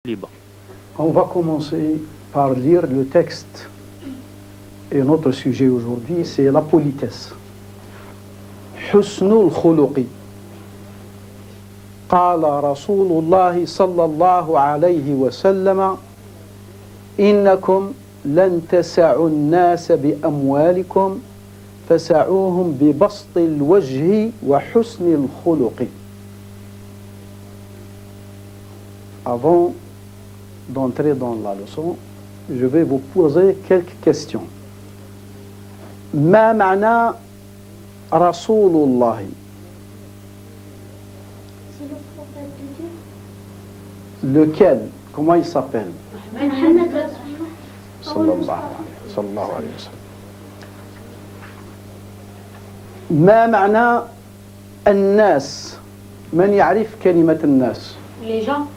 libre. On va commencer par lire le texte. Et notre sujet aujourd'hui, c'est la politesse. Husnul khuluqi. قال رسول الله صلى الله عليه وسلم إنكم لن تسعوا الناس بأموالكم فسعوهم ببسط الوجه وحسن الخلق. Avant d'entrer dans la leçon, je vais vous poser quelques questions. ما معنى رسول الله؟ C'est le prophète de Dieu. Lequel? Comment il s'appelle? Mohammed صلى الله عليه وسلم. ما معنى الناس؟ من يعرف كلمة الناس؟ Les gens.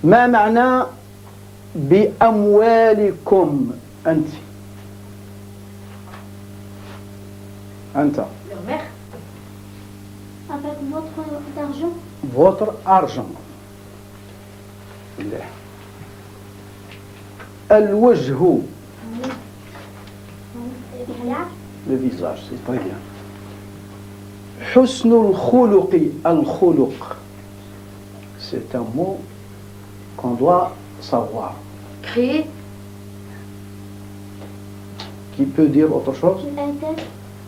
ما معنى بأموالكم أنت؟ Leur mère. Avec votre argent. Votre argent. الوجه. Le visage, c'est très bien. حسن الخلق. الخلق. C'est un mot qu'on doit savoir. Créer. Qui peut dire autre chose?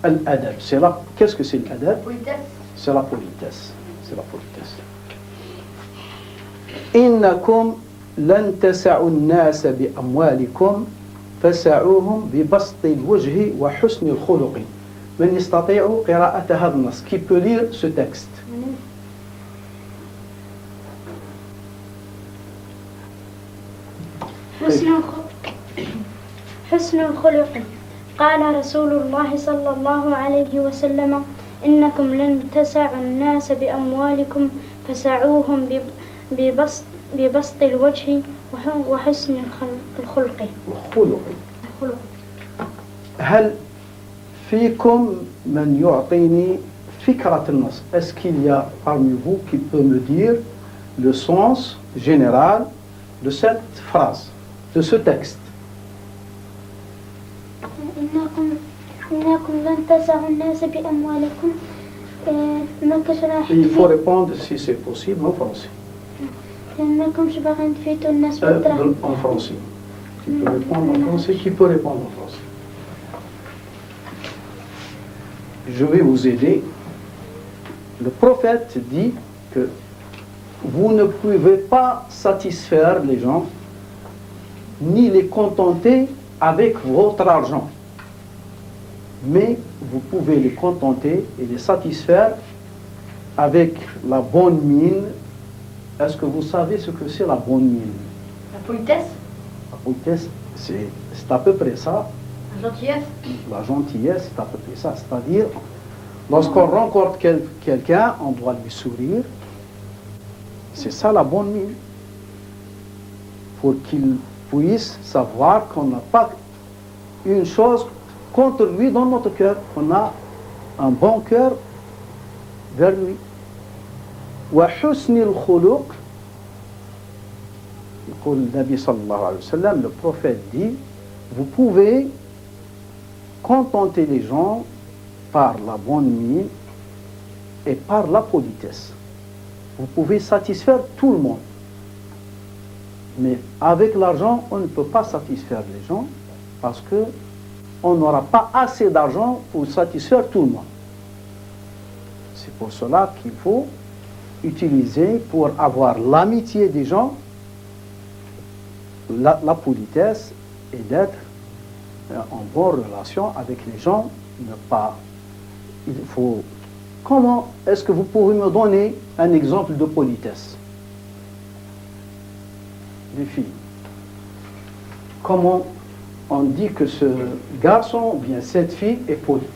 Al-adab. C'est la... Qu'est-ce que c'est l'adab? Politesse. C'est la politesse. C'est la politesse. إنكم لن تسعوا الناس بأموالكم فسعوهم ببسط الوجه وحسن الخلق. من يستطيع قراءة هذا النص? Qui peut lire ce texte? حسن الخلق. قال رسول الله صلى الله عليه وسلم إنكم لن تسعوا الناس بأموالكم فسعوهم ببسط الوجه وحسن الخلق. الخلق. هل فيكم من يعطيني فكرة النص? Est-ce qu'il y a parmi vous qui peut me dire le sens général de cette phrase, de ce texte? إنكم لن تسعوا الناس بأموالكم. Il faut répondre, si c'est possible, en français. إنكم شبعان تفيتوا الناس بالدرهم. En français. Qui peut répondre en français? Qui peut répondre en français? Je vais vous aider. Le prophète dit que vous ne pouvez pas satisfaire les gens, ni les contenter avec votre argent. Mais vous pouvez les contenter et les satisfaire avec la bonne mine. Est-ce que vous savez ce que c'est la bonne mine? La politesse. La politesse, c'est à peu près ça. La gentillesse. La gentillesse, c'est à peu près ça. C'est-à-dire, lorsqu'on rencontre quelqu'un, on doit lui sourire. C'est ça la bonne mine. Pour qu'il puisse savoir qu'on n'a pas une chose contre lui dans notre cœur. On a un bon cœur vers lui. وحسن الخلق. يقول النبي صلى الله عليه وسلم, le prophète dit, vous pouvez contenter les gens par la bonne mine et par la politesse. Vous pouvez satisfaire tout le monde. Mais avec l'argent, on ne peut pas satisfaire les gens parce que on n'aura pas assez d'argent pour satisfaire tout le monde. C'est pour cela qu'il faut utiliser, pour avoir l'amitié des gens, la politesse et d'être en bonne relation avec les gens. Ne pas, il faut. Comment est-ce que vous pouvez me donner un exemple de politesse? Les filles. Comment on dit que ce garçon ou bien cette fille est poli?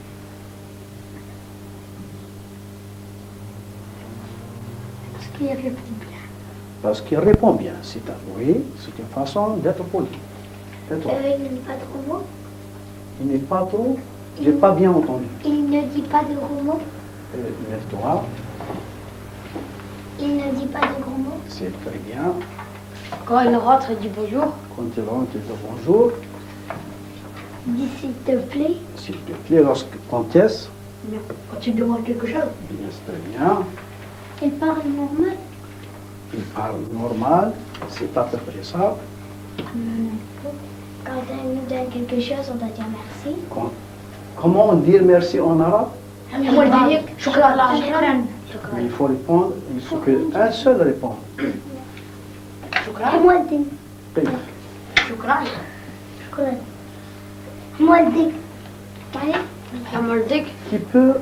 Parce qu'il répond bien. Parce qu'il répond bien. Oui, c'est une façon d'être poli. Il n'est pas de romots. Il n'est pas trop. J'ai pas bien entendu. Il ne dit pas de romots. Lève-toi. Il ne dit pas de gros mots. C'est très bien. Quand il rentre, il dit bonjour. Quand il rentre, il dit bonjour. Dis s'il te plaît. S'il te plaît, quand est-ce? Quand tu demandes quelque chose. Bien, c'est très bien. Il parle normal. Il parle normal, c'est à peu près ça. Quand on nous donne quelque chose, on doit dire merci. Comment dire merci en arabe? شكرا. Mais il faut répondre, il faut qu'un seul réponde. حمودي. شكرا. شكرا. حمودي. حمودك. Qui peut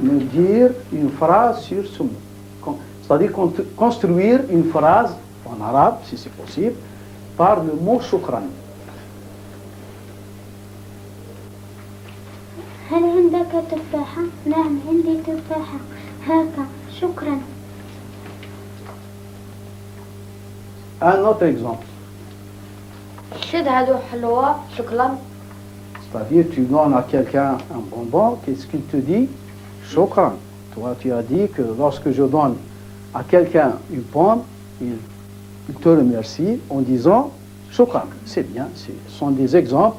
me dire une phrase sur ce mot? C'est-à-dire construire une phrase en arabe, si c'est possible, par le mot shukran. هل عندك تفاحة؟ نعم عندي تفاحة. هاكا. شكرا. Un autre exemple. شد هادو حلوة. شكرا. C'est-à-dire, tu donnes à quelqu'un un bonbon, qu'est-ce qu'il te dit? Shukran. Toi, tu as dit que lorsque je donne à quelqu'un une pomme, il te remercie en disant shukran. C'est bien, ce sont des exemples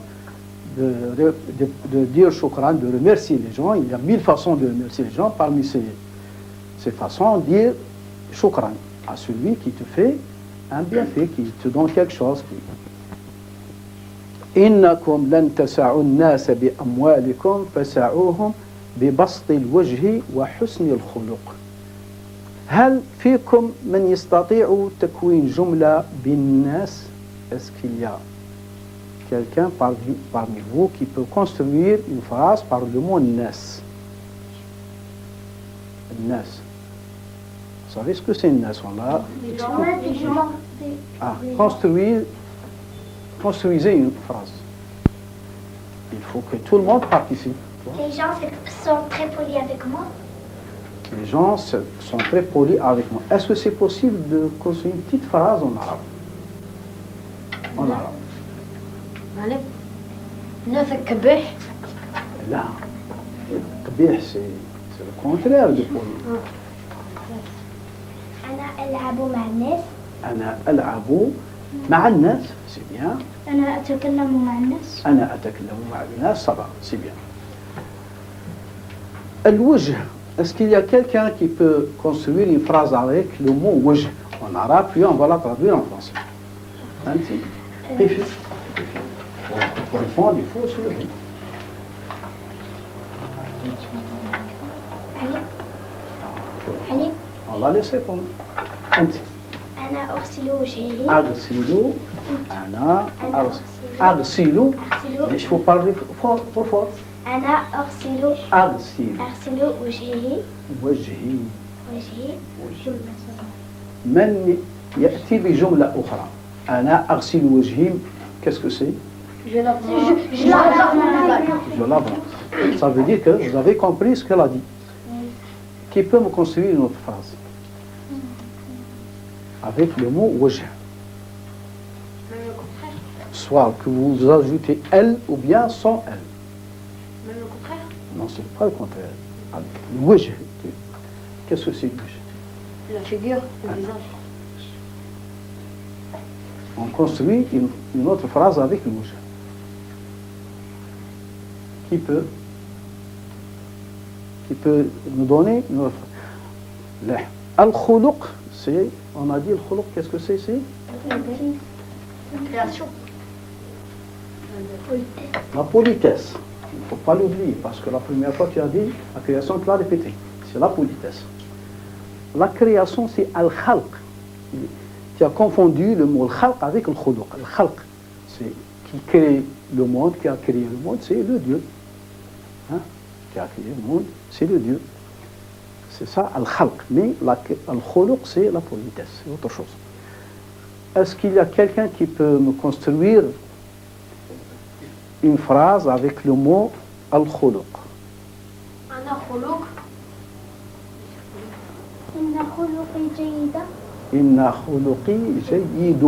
de dire shukran, de remercier les gens. Il y a 1000 façons de remercier les gens. Parmi ces façons, dire shukran à celui qui te fait un bienfait, qui te donne quelque chose. إنكم لن تسعوا الناس بأموالكم فسعوهم ببسط الوجه وحسن الخلق. هل فيكم من يستطيع تكوين جملة بالناس؟ Est-ce qu'il y a quelqu'un parmi vous qui peut construire une phrase par le mot nas? Nas. Vous savez ce que c'est une nas? On l'a construisez une phrase. Il faut que tout le monde participe. Les gens sont très polis avec moi. Les gens sont très polis avec moi. Est-ce que c'est possible de construire une petite phrase en arabe? En arabe. Là, قبيح, c'est le contraire de poli. أنا ألعب مع الناس. أنا ألعب مع الناس, c'est bien. أنا أتكلم مع الناس. أنا أتكلم مع الناس, ça va, c'est bien. الوجه. Est-ce qu'il y a quelqu'un qui peut construire une phrase avec le mot wajh en arabe, puis on va la traduire en français? Pour répondre, il faut se lever. On va laisser répondre. أنا أغسل وجهي. أغسل. أنا أغسل. Mais il faut parler fort. أنا أغسل. أغسل وجهي. وجهي. من يأتي بجملة أخرى. أنا أغسل وجهي. Qu'est-ce que c'est? Je lave Je lave. Ça veut dire que vous avez compris ce qu'elle a dit. Qui peut me construire une autre phrase avec le mot wajh? Soit que vous ajoutez elle ou bien sans elle. Même le contraire. Non, c'est pas le contraire. Le wajh. Qu'est-ce que c'est le wajh? La figure, le visage. On construit une autre phrase avec le wajh. Qui peut nous donner une autre phrase? Al-khuluq, c'est, on a dit le khuluq, qu'est-ce que c'est? C'est Création. la politesse. Il ne faut pas l'oublier, parce que la première fois tu as dit la création, tu l'as répété. C'est la politesse. La création, c'est al-khalq. Tu as confondu le mot al-khalq avec le khuluq. Al-khalq, c'est qui crée le monde, qui a créé le monde, c'est le Dieu. Hein? Qui a créé le monde, c'est le Dieu. C'est ça, al-khalq. Mais al-khuluq, c'est la politesse, c'est autre chose. Est-ce qu'il y a quelqu'un qui peut me construire une phrase avec le mot al-khuluq? أنا خلق. إن خلقي جيدة. إن خلقي جيد.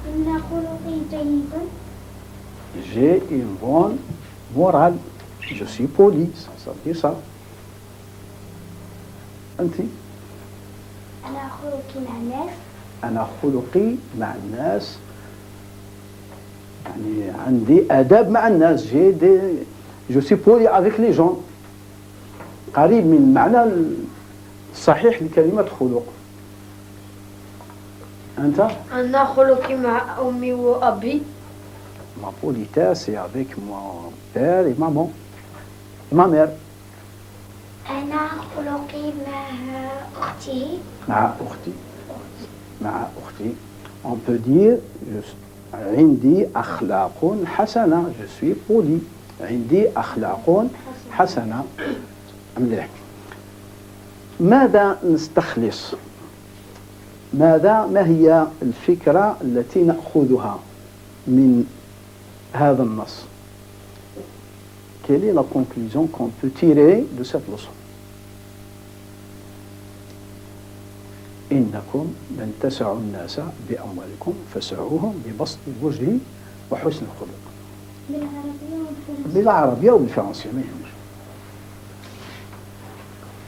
إن خلقي جيد. J'ai une bonne morale. Je suis poli, ça veut dire ça. Anti. أنا خلقي مع الناس أنا خلقي مع الناس يعني عندي آداب مع الناس je suis poli avec les gens قريب من المعنى الصحيح لكلمة خلق. أنت؟ أنا خلقي مع أمي وأبي. Ma politesse est avec mon père et maman. Ma mère. أنا خلقي مع أختي. مع أختي. مع أختي. On peut dire عندي أخلاق حسنة. Je suis poli. عندي أخلاق حسنة. مليح. ماذا نستخلص؟ ما هي الفكرة التي نأخذها من هذا النص؟ Quelle est la conclusion qu'on peut tirer de cette leçon? إنكم لن تسعوا الناس بأموالكم فسعوهم ببسط الوجه وحسن الخلق. بالعربية وبالفرنسية ما يهمش.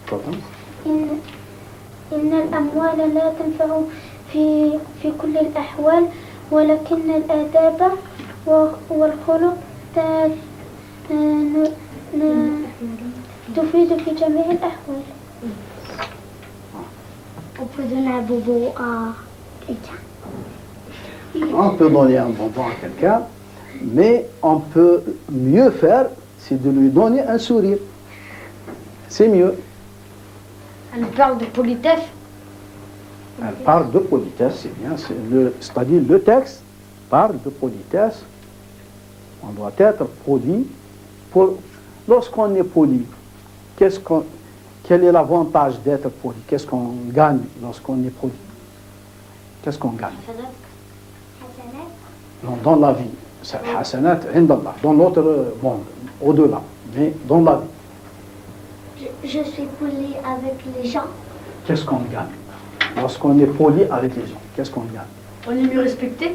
تفضل. إن الأموال لا تنفع في كل الأحوال ولكن الآداب والخلق تفيد في جميع الأحوال. On peut donner un bonbon à quelqu'un. On peut donner un bonbon à quelqu'un, mais on peut mieux faire, c'est de lui donner un sourire. C'est mieux. Elle parle de politesse. Elle parle de politesse, c'est bien. C'est-à-dire le texte parle de politesse. On doit être poli. Lorsqu'on est poli, quel est l'avantage d'être poli? Qu'est-ce qu'on gagne lorsqu'on est poli? Qu'est-ce qu'on gagne? Non, dans la vie. C'est hasanat indallah, dans l'autre monde, au-delà, mais dans la vie. Je suis poli avec les gens. Qu'est-ce qu'on gagne? Lorsqu'on est poli avec les gens, qu'est-ce qu'on gagne? On est mieux respecté.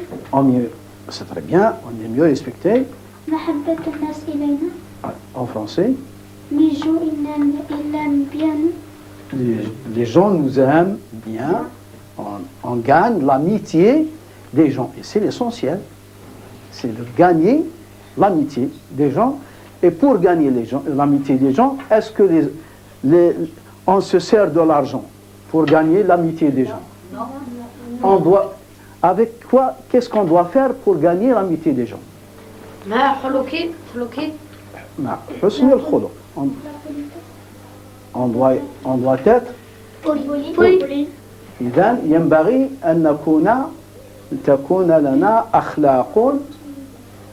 C'est très bien, on est mieux respecté. En français, les gens nous aiment bien, on gagne l'amitié des gens. Et c'est l'essentiel, c'est de gagner l'amitié des gens. Et pour gagner l'amitié des gens, est-ce que on se sert de l'argent pour gagner l'amitié des gens? Non. Avec quoi? Qu'est-ce qu'on doit faire pour gagner l'amitié des gens? On doit être poli. إذن ينبغي أن تكون لنا أخلاق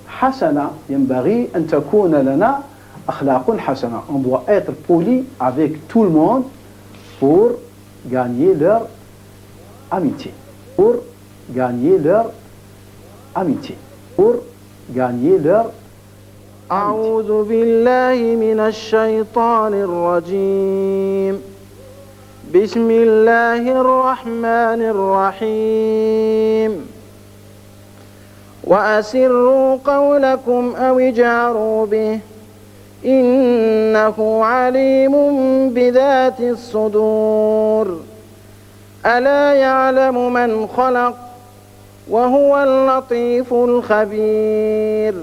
حسنة. ينبغي أن تكون لنا أخلاق حسنة. On doit être poli avec tout le monde pour gagner leur amitié. Pour gagner leur amitié. Pour gagner leur أعوذ بالله من الشيطان الرجيم. بسم الله الرحمن الرحيم. وأسروا قولكم أو اجهروا به إنه عليم بذات الصدور. ألا يعلم من خلق وهو اللطيف الخبير.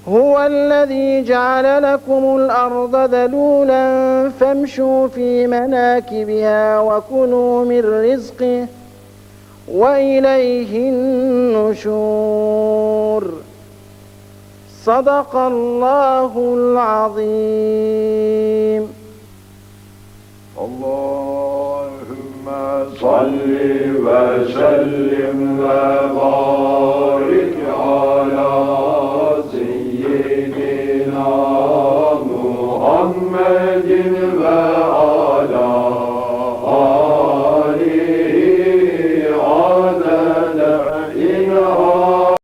هو الذي جعل لكم الأرض ذلولا فامشوا في مناكبها وكلوا من رزقه وإليه النشور. صدق الله العظيم. اللهم صل وسلم وبارك على سيدنا محمد